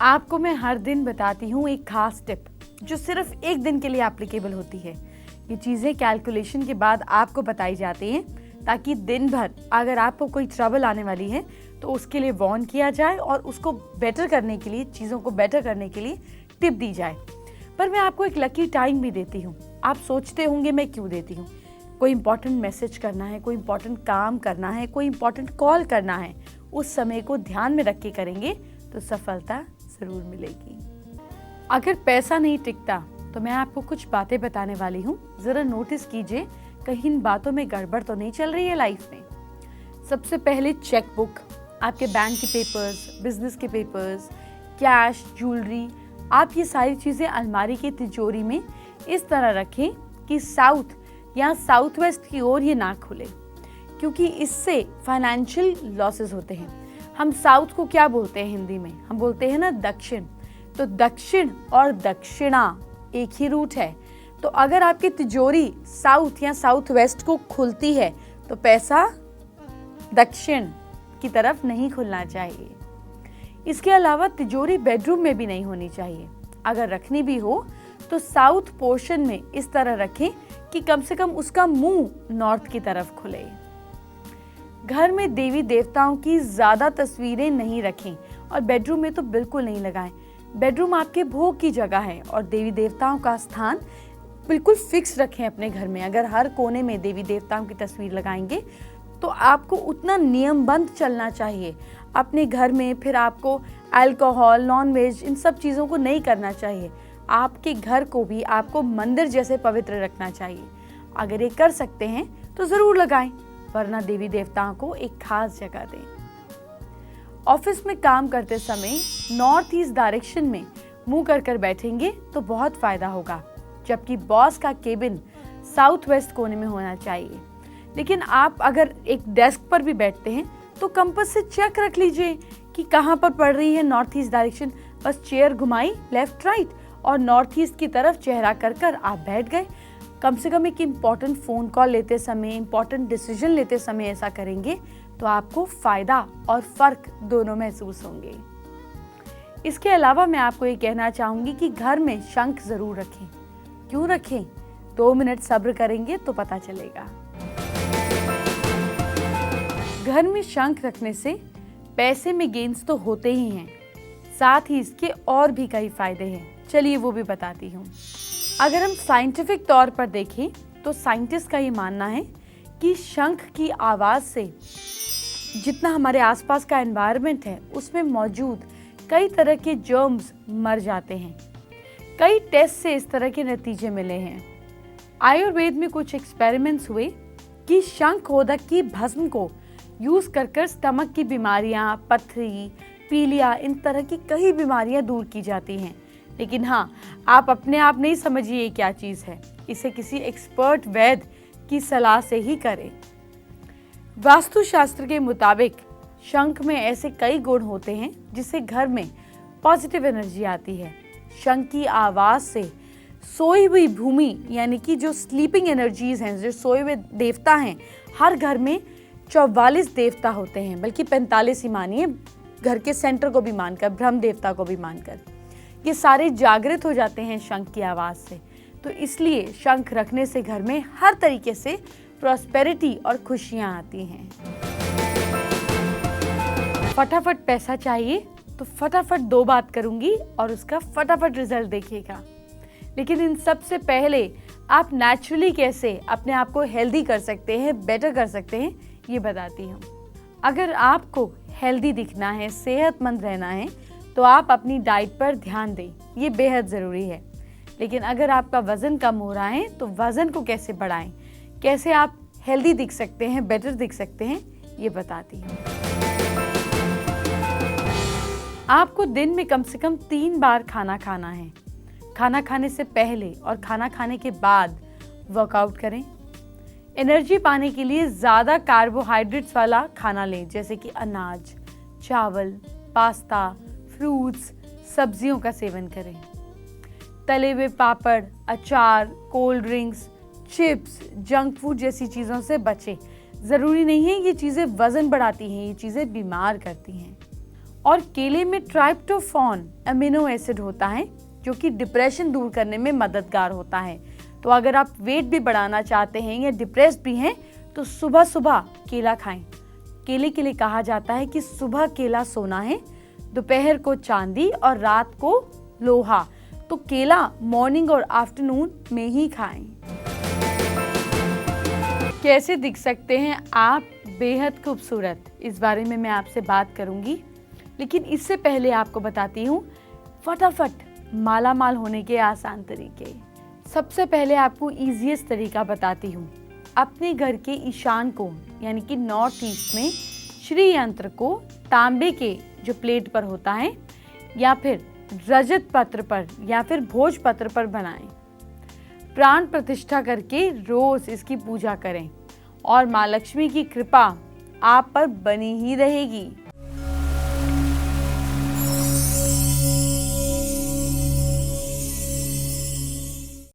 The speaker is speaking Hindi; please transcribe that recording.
आपको मैं हर दिन बताती हूँ एक खास टिप जो सिर्फ एक दिन के लिए एप्लीकेबल होती है। ये चीज़ें कैलकुलेशन के बाद आपको बताई जाती हैं ताकि दिन भर अगर आपको कोई ट्रबल आने वाली है तो उसके लिए वार्न किया जाए और उसको बेटर करने के लिए, चीज़ों को बेटर करने के लिए टिप दी जाए। पर मैं आपको एक लकी टाइम भी देती हूँ। आप सोचते होंगे मैं क्यों देती हूँ। कोई इंपॉर्टेंट मैसेज करना है, कोई इंपॉर्टेंट काम करना है, कोई इंपॉर्टेंट कॉल करना है, उस समय को ध्यान में रख के करेंगे तो सफलता ज़रूर मिलेगी। अगर पैसा नहीं टिकता तो मैं आपको कुछ बातें बताने वाली हूँ, ज़रा नोटिस कीजिए कहीं इन बातों में गड़बड़ तो नहीं चल रही है लाइफ में। सबसे पहले चेक बुक, आपके बैंक के पेपर्स, बिजनेस के पेपर्स, कैश, ज्वेलरी, आप ये सारी चीज़ें अलमारी की तिजोरी में इस तरह रखें कि साउथ या साउथ वेस्ट की ओर ये ना खुले, क्योंकि इससे फाइनेंशियल लॉसेस होते हैं। हम साउथ को क्या बोलते हैं हिंदी में? हम बोलते हैं ना दक्षिण। तो दक्षिण और दक्षिणा एक ही रूट है। तो अगर आपकी तिजोरी साउथ या साउथ वेस्ट को खुलती है तो पैसा दक्षिण की तरफ नहीं खुलना चाहिए। इसके अलावा तिजोरी बेडरूम में भी नहीं होनी चाहिए। अगर रखनी भी हो तो साउथ पोर्शन में इस तरह रखें कि कम से कम उसका मुंह नॉर्थ की तरफ खुले। घर में देवी देवताओं की ज्यादा तस्वीरें नहीं रखें और बेडरूम में तो बिल्कुल नहीं लगाएं। बेडरूम आपके भोग की जगह है और देवी देवताओं का स्थान बिल्कुल फिक्स रखें अपने घर में। अगर हर कोने में देवी देवताओं की तस्वीर लगाएंगे तो आपको उतना नियमबद्ध चलना चाहिए अपने घर में। फिर आपको अल्कोहल, नॉन वेज, इन सब चीज़ों को नहीं करना चाहिए। आपके घर को भी आपको मंदिर जैसे पवित्र रखना चाहिए। अगर ये कर सकते हैं तो ज़रूर लगाएं, वरना देवी देवताओं को एक खास जगह दें। ऑफिस में काम करते समय नॉर्थ ईस्ट डायरेक्शन में मुंह कर बैठेंगे तो बहुत फायदा होगा, जबकि बॉस का केबिन साउथ वेस्ट कोने में होना चाहिए। लेकिन आप अगर एक डेस्क पर भी बैठते हैं तो कंपास से चेक रख लीजिए कि कहाँ पर पड़ रही है नॉर्थ ईस्ट डायरेक्शन। बस चेयर घुमाई लेफ्ट राइट और नॉर्थ ईस्ट की तरफ चेहरा कर आप बैठ गए। कम से कम एक इम्पॉर्टेंट फ़ोन कॉल लेते समय, इम्पॉर्टेंट डिसीजन लेते समय ऐसा करेंगे तो आपको फ़ायदा और फ़र्क दोनों महसूस होंगे। इसके अलावा मैं आपको ये कहना चाहूँगी कि घर में शंख ज़रूर रखें। क्यों रखें? 2 मिनट सब्र करेंगे तो पता चलेगा। घर में शंख रखने से पैसे में गेन्स तो होते ही हैं, साथ ही इसके और भी कई फायदे हैं। चलिए वो भी बताती हूँ। अगर हम साइंटिफिक तौर पर देखें तो साइंटिस्ट का ये मानना है कि शंख की आवाज़ से जितना हमारे आसपास का एनवायरनमेंट है उसमें मौजूद कई तरह के जर्म्स मर जाते हैं। कई टेस्ट से इस तरह के नतीजे मिले हैं। आयुर्वेद में कुछ एक्सपेरिमेंट्स हुए कि शंखोदक की भस्म को यूज कर स्टमक की बीमारियां, पथरी, पीलिया, इन तरह की कई बीमारियां दूर की जाती हैं। लेकिन हाँ, आप अपने आप नहीं समझिए ये क्या चीज़ है। इसे किसी एक्सपर्ट वैद्य की सलाह से ही करें। वास्तुशास्त्र के मुताबिक शंख में ऐसे कई गुण होते हैं जिससे घर में पॉजिटिव एनर्जी आती है। शंख की आवाज़ से सोई हुई भूमि, यानी कि जो स्लीपिंग एनर्जीज हैं, जो सोए हुए देवता हैं, हर घर में 44 देवता होते हैं, बल्कि 45 ही मानिए, घर के सेंटर को भी मानकर, ब्रह्म देवता को भी मानकर, ये सारे जागृत हो जाते हैं शंख की आवाज़ से। तो इसलिए शंख रखने से घर में हर तरीके से प्रॉस्पेरिटी और खुशियाँ आती हैं। फटाफट पैसा चाहिए तो फटाफट 2 बात करूंगी और उसका फटाफट रिजल्ट देखिएगा। लेकिन इन सब से पहले आप नेचुरली कैसे अपने आप को हेल्दी कर सकते हैं, बेटर कर सकते हैं, ये बताती हूँ। अगर आपको हेल्दी दिखना है, सेहतमंद रहना है, तो आप अपनी डाइट पर ध्यान दें, ये बेहद ज़रूरी है। लेकिन अगर आपका वज़न कम हो रहा है तो वज़न को कैसे बढ़ाएं, कैसे आप हेल्दी दिख सकते हैं, बेटर दिख सकते हैं, ये बताती हूँ। आपको दिन में कम से कम 3 बार खाना खाना है। खाना खाने से पहले और खाना खाने के बाद वर्कआउट करें। एनर्जी पाने के लिए ज़्यादा कार्बोहाइड्रेट्स वाला खाना लें, जैसे कि अनाज, चावल, पास्ता, फ्रूट्स, सब्जियों का सेवन करें। तले हुए पापड़, अचार, cold drinks, chips, junk food जैसी चीज़ों से बचें। ज़रूरी नहीं है ये चीज़ें वज़न बढ़ाती हैं, ये चीज़ें बीमार करती हैं। और केले में ट्राइप्टोफॉन अमीनो एसिड होता है जो कि डिप्रेशन दूर करने में मददगार होता है। तो अगर आप वेट भी बढ़ाना चाहते हैं या डिप्रेस्ड भी हैं तो सुबह सुबह केला खाएं। केले के लिए कहा जाता है कि सुबह केला सोना है, दोपहर को चांदी और रात को लोहा। तो केला मॉर्निंग और आफ्टरनून में ही खाएं। कैसे दिख सकते हैं आप बेहद खूबसूरत, इस बारे में मैं आपसे बात करूंगी, लेकिन इससे पहले आपको बताती हूँ फटाफट माला माल होने के आसान तरीके। सबसे पहले आपको इजीएस्ट तरीका बताती हूँ। अपने घर के ईशान कोण यानी कि नॉर्थ ईस्ट में श्री यंत्र को तांबे के जो प्लेट पर होता है या फिर रजत पत्र पर या फिर भोज पत्र पर बनाएं। प्राण प्रतिष्ठा करके रोज इसकी पूजा करें और माँ लक्ष्मी की कृपा आप पर बनी ही रहेगी।